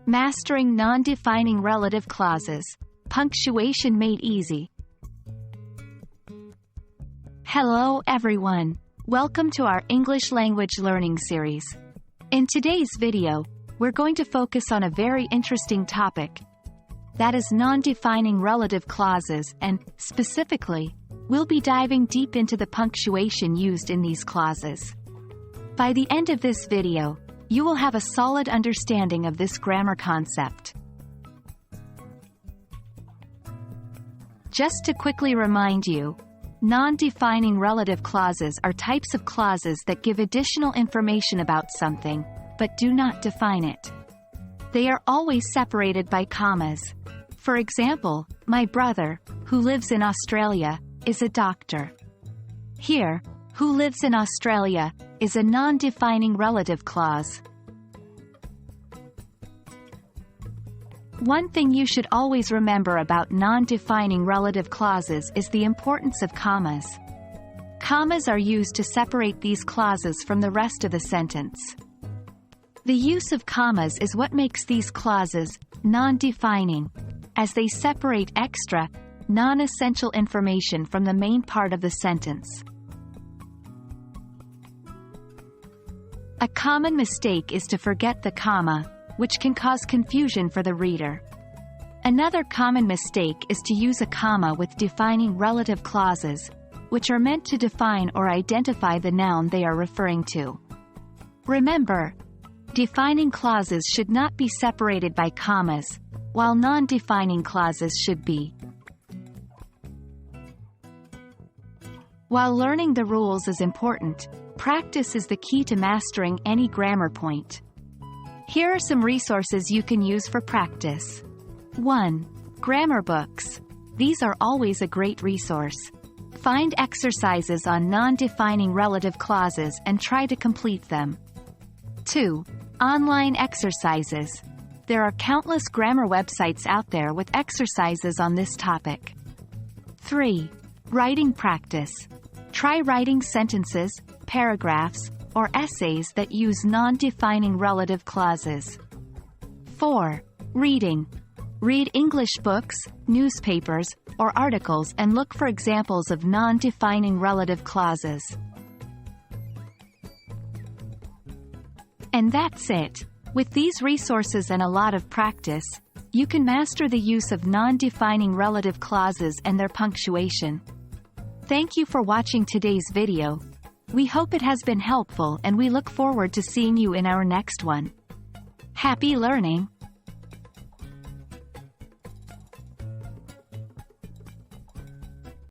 Mastering non-defining relative clauses. Punctuation made easy. Hello everyone. Welcome to our English language learning series. In today's video, we're going to focus on a very interesting topic. That is non-defining relative clauses and, specifically, we'll be diving deep into the punctuation used in these clauses. By the end of this video, you will have a solid understanding of this grammar concept. Just to quickly remind you, non-defining relative clauses are types of clauses that give additional information about something, but do not define it. They are always separated by commas. For example, my brother, who lives in Australia, is a doctor. Here, who lives in Australia, is a non-defining relative clause. One thing you should always remember about non-defining relative clauses is the importance of commas. Commas are used to separate these clauses from the rest of the sentence. The use of commas is what makes these clauses non-defining, as they separate extra, non-essential information from the main part of the sentence. A common mistake is to forget the comma, which can cause confusion for the reader. Another common mistake is to use a comma with defining relative clauses, which are meant to define or identify the noun they are referring to. Remember, defining clauses should not be separated by commas, while non-defining clauses should be. While learning the rules is important, practice is the key to mastering any grammar point. Here are some resources you can use for practice. 1. Grammar books. These are always a great resource. Find exercises on non-defining relative clauses and try to complete them. 2. Online exercises. There are countless grammar websites out there with exercises on this topic. 3. Writing practice. Try writing sentences, paragraphs, or essays that use non-defining relative clauses. 4. Reading. Read English books, newspapers, or articles and look for examples of non-defining relative clauses. And that's it. With these resources and a lot of practice, you can master the use of non-defining relative clauses and their punctuation. Thank you for watching today's video. We hope it has been helpful and we look forward to seeing you in our next one. Happy learning!